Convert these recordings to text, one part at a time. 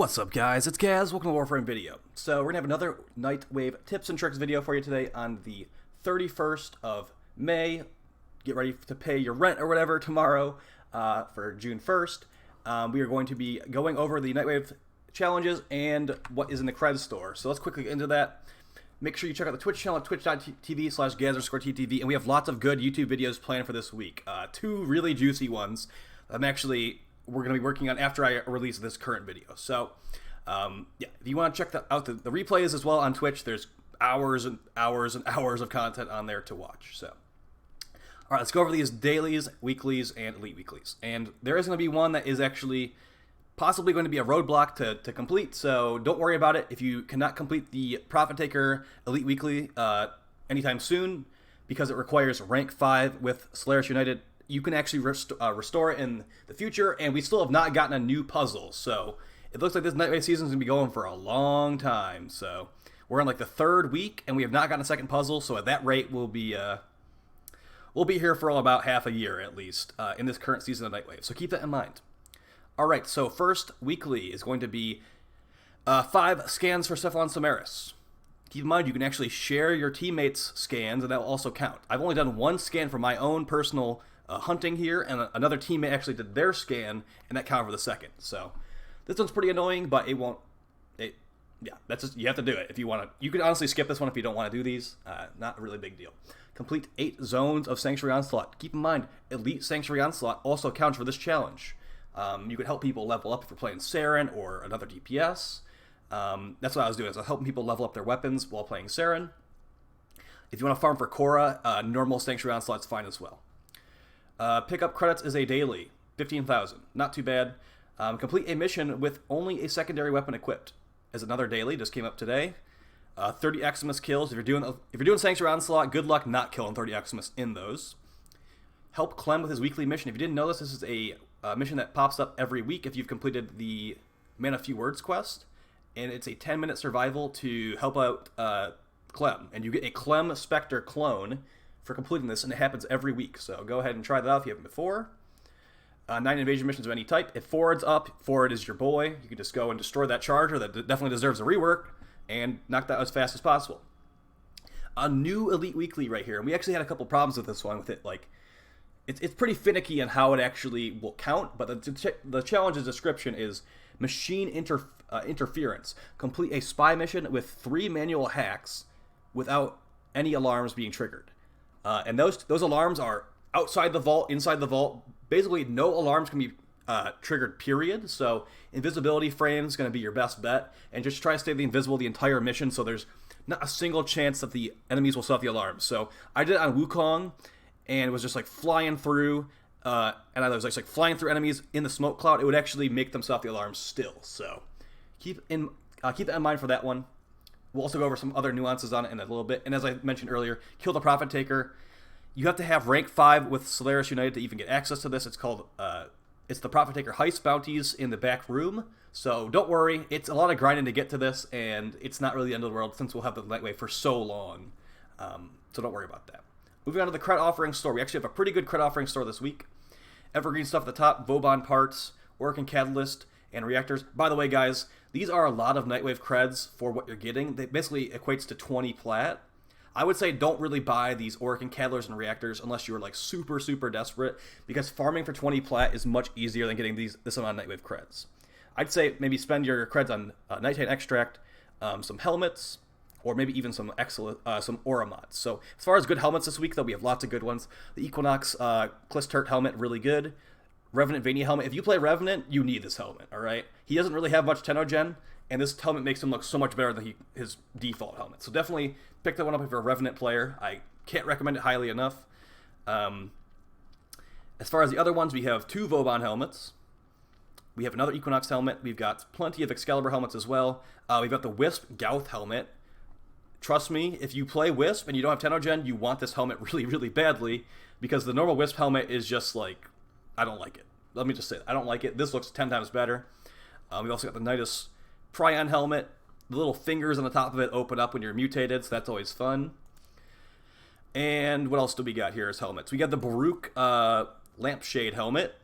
What's up, guys? It's Gaz. Welcome to Warframe video. So we're gonna have another Nightwave tips and tricks video for you today on the 31st of May. Get ready to pay your rent or whatever tomorrow for June 1st. We are going to be going over the Nightwave challenges and what is in the cred store. So let's quickly get into that. Make sure you check out the Twitch channel at twitch.tv/Gaz_TTV, and we have lots of good YouTube videos planned for this week. Two really juicy ones. We're going to be working on after I release this current video. So, yeah, if you want to check out the replays as well on Twitch, there's hours and hours and hours of content on there to watch. So, all right, let's go over these dailies, weeklies, and elite weeklies. And there is going to be one that is actually possibly going to be a roadblock to complete, so don't worry about it if you cannot complete the Profit Taker Elite Weekly anytime soon, because it requires rank 5 with Solaris United. You can actually restore it in the future, and we still have not gotten a new puzzle, so it looks like this Nightwave season is going to be going for a long time. So we're in like the third week, and we have not gotten a second puzzle, so at that rate we'll be here for about half a year at least in this current season of Nightwave, so keep that in mind. Alright, so first weekly is going to be 5 scans for Cephalon Samaris. Keep in mind, you can actually share your teammates' scans, and that will also count. I've only done one scan for my own personal hunting here, and another teammate actually did their scan, and that counted for the second. So this one's pretty annoying, but it won't. Yeah, that's just, you have to do it if you want to. You can honestly skip this one if you don't want to do these. Not a really big deal. Complete 8 zones of Sanctuary Onslaught. Keep in mind, Elite Sanctuary Onslaught also counts for this challenge. You could help people level up if you're playing Saren or another DPS. That's what I was doing. I was helping people level up their weapons while playing Saren. If you want to farm for Korra, normal Sanctuary Onslaught's fine as well. Pickup credits is a daily, 15,000. Not too bad. Complete a mission with only a secondary weapon equipped is another daily. Just came up today. 30 Eximus kills. If you're doing Sanctuary Onslaught, good luck not killing 30 Eximus in those. Help Clem with his weekly mission. If you didn't know this is a mission that pops up every week if you've completed the Man of Few Words quest, and it's a 10-minute survival to help out Clem, and you get a Clem Spectre clone for completing this, and it happens every week. So go ahead and try that out if you haven't before. 9 invasion missions of any type. If Forward's up, Forward is your boy. You can just go and destroy that charger that definitely deserves a rework and knock that out as fast as possible. A new Elite Weekly right here, and we actually had a couple problems with this one with it. Like, it's pretty finicky on how it actually will count, but the challenge's description is machine interference. Complete a spy mission with 3 manual hacks without any alarms being triggered. And those alarms are outside the vault, inside the vault. Basically, no alarms can be triggered, period. So invisibility frame is going to be your best bet. And just try to stay invisible the entire mission so there's not a single chance that the enemies will set off the alarms. So I did it on Wukong, and it was just like flying through, and I was like flying through enemies in the smoke cloud. It would actually make them set off the alarms still. So keep that in mind for that one. We'll also go over some other nuances on it in a little bit. And as I mentioned earlier, kill the Profit Taker. You have to have rank 5 with Solaris United to even get access to this. It's called, it's the Profit Taker Heist Bounties in the back room. So don't worry, it's a lot of grinding to get to this, and it's not really the end of the world since we'll have the Nightwave for so long. So don't worry about that. Moving on to the cred offering store. We actually have a pretty good cred offering store this week. Evergreen stuff at the top, Vauban parts, Orc Catalyst, and reactors. By the way, guys, these are a lot of Nightwave creds for what you're getting. They basically equates to 20 plat. I would say don't really buy these Orc Catalysts and reactors unless you're like super, super desperate, because farming for 20 plat is much easier than getting this amount of Nightwave creds. I'd say maybe spend your creds on Nighttime Extract, some helmets, or maybe even some Aura mods. So as far as good helmets this week, though, we have lots of good ones. The Equinox Klisturt helmet, really good. Revenant Vania helmet. If you play Revenant, you need this helmet, alright? He doesn't really have much Tenogen, and this helmet makes him look so much better than his default helmet. So definitely pick that one up if you're a Revenant player. I can't recommend it highly enough. As far as the other ones, we have 2 Vauban helmets. We have another Equinox helmet. We've got plenty of Excalibur helmets as well. We've got the Wisp Gouth helmet. Trust me, if you play Wisp and you don't have Tenogen, you want this helmet really, really badly, because the normal Wisp helmet is just like, I don't like it. Let me just say that. I don't like it. This looks 10 times better. We've also got the Nidus Prion helmet. The little fingers on the top of it open up when you're mutated, so that's always fun. And what else do we got here as helmets? We got the Baruch Lampshade helmet.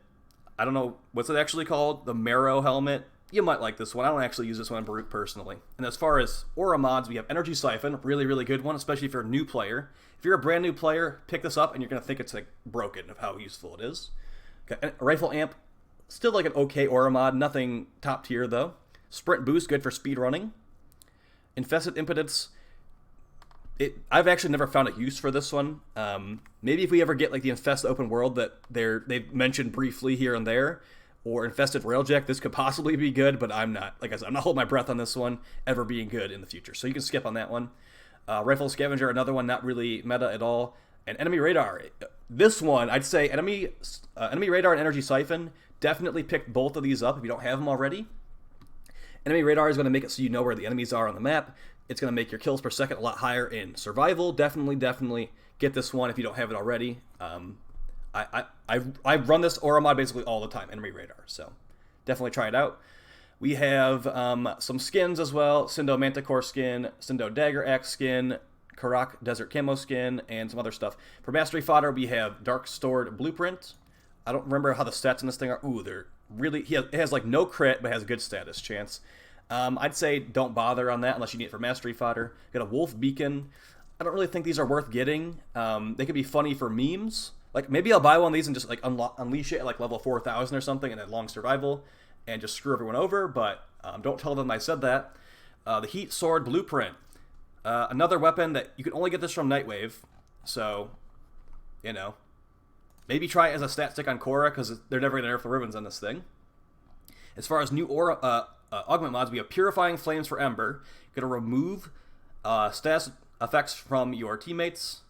I don't know, what's it actually called? The Marrow helmet. you might like this one. I don't actually use this one in Brute personally. And as far as aura mods, we have Energy Siphon, really, really good one, especially if you're a new player. If you're a brand new player, pick this up and you're going to think it's like broken of how useful it is. Okay, Rifle Amp, still like an okay aura mod, nothing top tier though. Sprint Boost, good for speed running. Infested Impotence, I've actually never found a use for this one. Maybe if we ever get like the Infested Open World that they've mentioned briefly here and there, or Infested Railjack, this could possibly be good, but I'm not, like I said, I'm not holding my breath on this one ever being good in the future. So you can skip on that one. Rifle Scavenger, another one not really meta at all. And Enemy Radar, this one, I'd say Enemy Radar and Energy Siphon, definitely pick both of these up if you don't have them already. Enemy Radar is going to make it so you know where the enemies are on the map. It's going to make your kills per second a lot higher in survival. Definitely get this one if you don't have it already. I run this aura mod basically all the time, Enemy Radar, so definitely try it out. We have some skins as well, Cindo Manticore skin, Cindo Dagger Axe skin, Karak Desert Camo skin, and some other stuff. For Mastery Fodder, we have Dark Stored Blueprint. I don't remember how the stats in this thing are. Ooh, they're really... It has like no crit, but has good status chance. I'd say don't bother on that unless you need it for Mastery Fodder. Got a Wolf Beacon. I don't really think these are worth getting. They could be funny for memes. Like, maybe I'll buy one of these and just like unleash it at like level 4,000 or something and at long survival and just screw everyone over, but don't tell them I said that. The Heat Sword Blueprint. Another weapon that you can only get this from Nightwave, so, you know, maybe try it as a stat stick on Korra, because they're never going to nerf the ribbons on this thing. As far as new aura augment mods, we have Purifying Flames for Ember. Going to remove status effects from your teammates.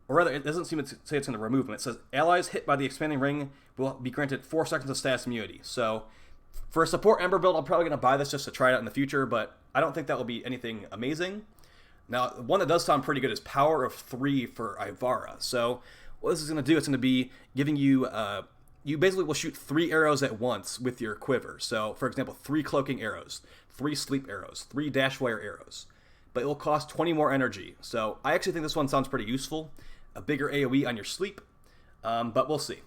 Or rather, it doesn't seem to say it's going to remove them. It says, allies hit by the expanding ring will be granted 4 seconds of status immunity. So, for a support Ember build, I'm probably going to buy this just to try it out in the future, but I don't think that will be anything amazing. Now, one that does sound pretty good is Power of 3 for Ivara. So, what this is going to do, it's going to be giving you... you basically will shoot 3 arrows at once with your quiver. So, for example, 3 cloaking arrows, 3 sleep arrows, 3 dash wire arrows. But it will cost 20 more energy. So, I actually think this one sounds pretty useful. A bigger AoE on your sleep, but we'll see.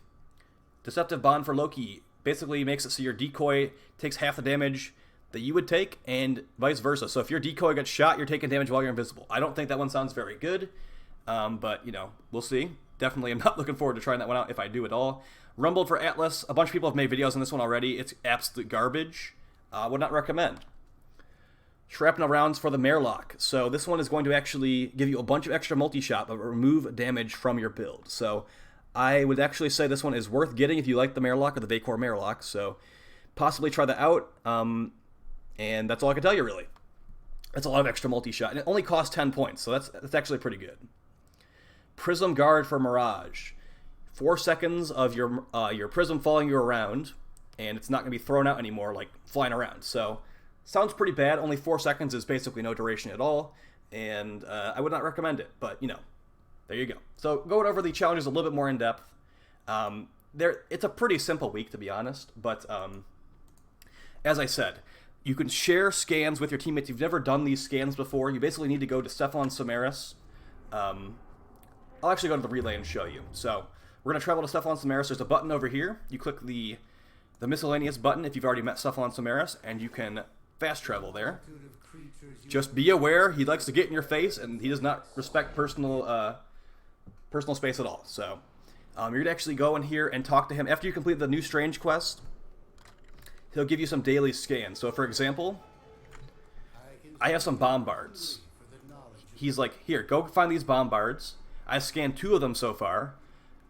Deceptive Bond for Loki basically makes it so your decoy takes half the damage that you would take, and vice versa. So if your decoy gets shot, you're taking damage while you're invisible. I don't think that one sounds very good, but, you know, we'll see. Definitely, I'm not looking forward to trying that one out if I do at all. Rumbled for Atlas. A bunch of people have made videos on this one already. It's absolute garbage. Would not recommend. Shrapnel rounds for the Marelock. So this one is going to actually give you a bunch of extra multi-shot, but remove damage from your build. So I would actually say this one is worth getting if you like the Marelock or the Vacor Marelock. So possibly try that out. And that's all I can tell you, really. That's a lot of extra multi-shot. And it only costs 10 points, so that's actually pretty good. Prism Guard for Mirage. 4 seconds of your prism following you around, and it's not going to be thrown out anymore, like flying around. So... sounds pretty bad. Only 4 seconds is basically no duration at all, and I would not recommend it, but, you know, there you go. So, going over the challenges a little bit more in depth. It's a pretty simple week, to be honest, but as I said, you can share scans with your teammates. If you've never done these scans before, you basically need to go to Cephalon Samaris. I'll actually go to the relay and show you. So, we're going to travel to Cephalon Samaris. There's a button over here. You click the miscellaneous button if you've already met Cephalon Samaris, and you can... fast travel there. Just be aware, he likes to get in your face, and he does not respect personal space at all. So, you're going to actually go in here and talk to him. After you complete the new Strange quest, he'll give you some daily scans. So, for example, I have some bombards. He's like, here, go find these bombards. I scanned 2 of them so far.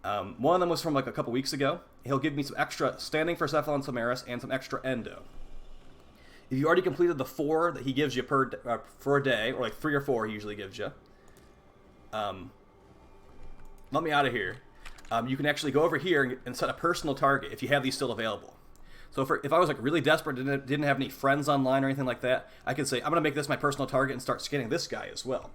One of them was from like a couple weeks ago. He'll give me some extra standing for Cephalon Samaris and some extra endo. If you already completed the 4 that he gives you for a day, or like 3 or 4 he usually gives you, let me out of here. You can actually go over here and set a personal target if you have these still available. So if I was like really desperate, didn't have any friends online or anything like that, I could say, I'm going to make this my personal target and start scanning this guy as well.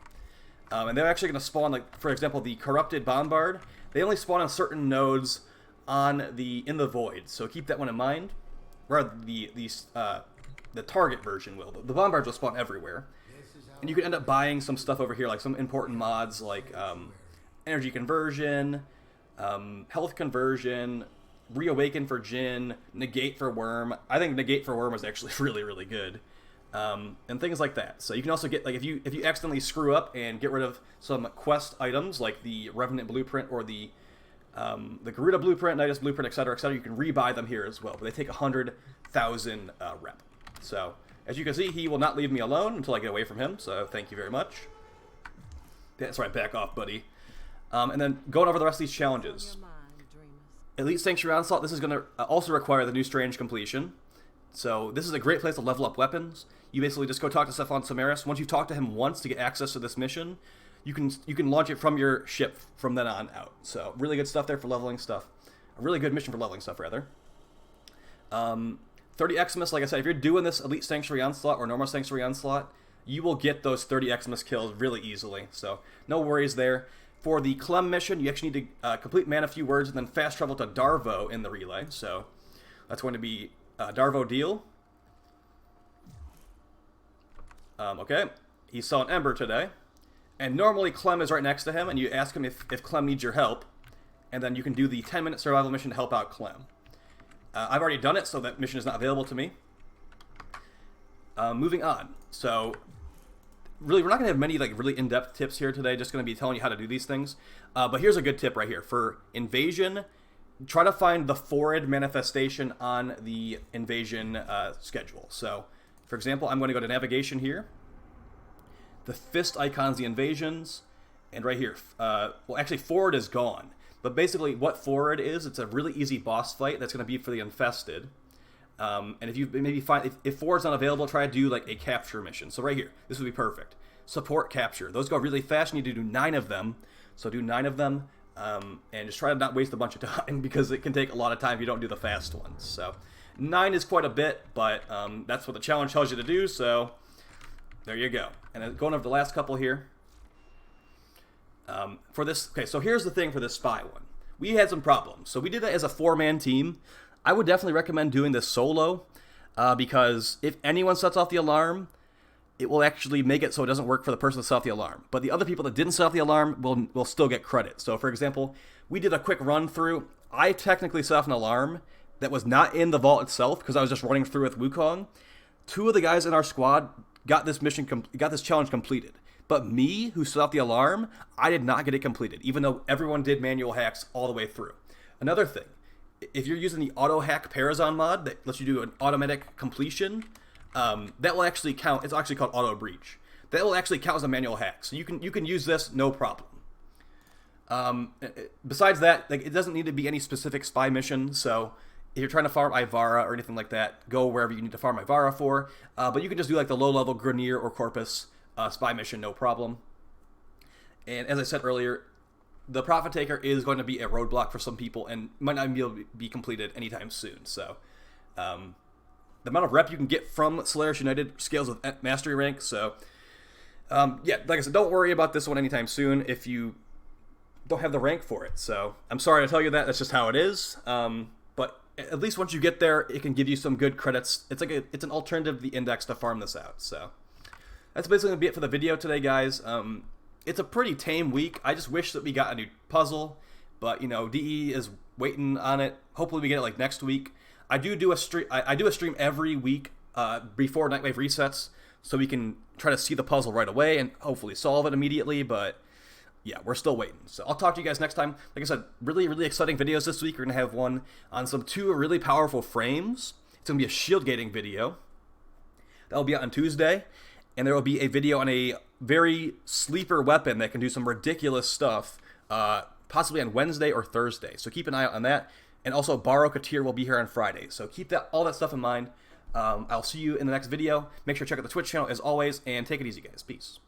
And they're actually going to spawn, like, for example, the Corrupted Bombard. They only spawn on certain nodes in the Void, so keep that one in mind. Rather, the target version will. The bombards will spawn everywhere. And you can end up buying some stuff over here, like some important mods like energy conversion, health conversion, Reawaken for Jin, Negate for Worm. I think Negate for Worm is actually really, really good. And things like that. So you can also get, like, if you accidentally screw up and get rid of some quest items like the Revenant Blueprint or the Garuda Blueprint, Nidus Blueprint, etc., etc., you can rebuy them here as well. But they take 100,000 rep. So as you can see, he will not leave me alone until I get away from him. So thank you very much. That's right, back off, buddy. And then going over the rest of these challenges. Elite Sanctuary Onslaught, this is going to also require the new Strange completion. So this is a great place to level up weapons. You basically just go talk to Stefan Samaris. Once you've talked to him once to get access to this mission, you can launch it from your ship from then on out. So really good stuff there for leveling stuff. A really good mission for leveling stuff, rather. 30 Xmas, like I said, if you're doing this Elite Sanctuary Onslaught or normal Sanctuary Onslaught, you will get those 30 Xmas kills really easily. So no worries there. For the Clem mission, you actually need to complete Man a Few Words and then fast travel to Darvo in the relay. So that's going to be Darvo Deal. Okay, he saw an Ember today. And normally Clem is right next to him, and you ask him if Clem needs your help. And then you can do the 10-minute survival mission to help out Clem. I've already done it, so that mission is not available to me. Moving on. So really, we're not going to have many really in-depth tips here today, just going to be telling you how to do these things. But here's a good tip right here. For Invasion, try to find the forward manifestation on the Invasion schedule. So, for example, I'm going to go to Navigation here. The Fist icon's the Invasions. And right here, well, actually, forward is gone. But basically, what forward is, it's a really easy boss fight that's going to be for the Infested. And if you maybe find, if forward's not available, try to do like a capture mission. So right here, this would be perfect. Support capture. Those go really fast. You need to do 9 of them. So do 9 of them, and just try to not waste a bunch of time because it can take a lot of time if you don't do the fast ones. So 9 is quite a bit, but that's what the challenge tells you to do. So there you go. And then going over the last couple here. For this, okay, so here's the thing for this spy one. We had some problems. So we did that as a 4-man team. I would definitely recommend doing this solo because if anyone sets off the alarm, it will actually make it so it doesn't work for the person that set off the alarm. But the other people that didn't set off the alarm will still get credit. So for example, we did a quick run through. I technically set off an alarm that was not in the vault itself because I was just running through with Wukong. 2 of the guys in our squad got this challenge completed. But me, who set off the alarm, I did not get it completed, even though everyone did manual hacks all the way through. Another thing, if you're using the auto hack Parazon mod that lets you do an automatic completion, that will actually count. It's actually called auto breach. That will actually count as a manual hack. So you can use this no problem. Besides that, it doesn't need to be any specific spy mission. So if you're trying to farm Ivara or anything like that, go wherever you need to farm Ivara for. But you can just do like the low level Grenier or Corpus spy mission, no problem. And as I said earlier, the Prophet Taker is going to be a roadblock for some people and might not be able to be completed anytime soon. So the amount of rep you can get from Solaris United scales with mastery rank. So yeah, like I said, don't worry about this one anytime soon if you don't have the rank for it. So I'm sorry to tell you that. That's just how it is. But at least once you get there, it can give you some good credits. It's an alternative to the index to farm this out. So that's basically going to be it for the video today, guys. It's a pretty tame week. I just wish that we got a new puzzle, but you know, DE is waiting on it. Hopefully we get it like next week. I do a stream. I do a stream every week before Nightwave resets, so we can try to see the puzzle right away and hopefully solve it immediately. But yeah, we're still waiting. So I'll talk to you guys next time. Like I said, really, really exciting videos this week. We're gonna have one on 2 really powerful frames. It's gonna be a shield gating video. That will be out on Tuesday. And there will be a video on a very sleeper weapon that can do some ridiculous stuff, possibly on Wednesday or Thursday. So keep an eye out on that. And also, Baro Katir will be here on Friday. So keep all that stuff in mind. I'll see you in the next video. Make sure to check out the Twitch channel as always, and take it easy, guys. Peace.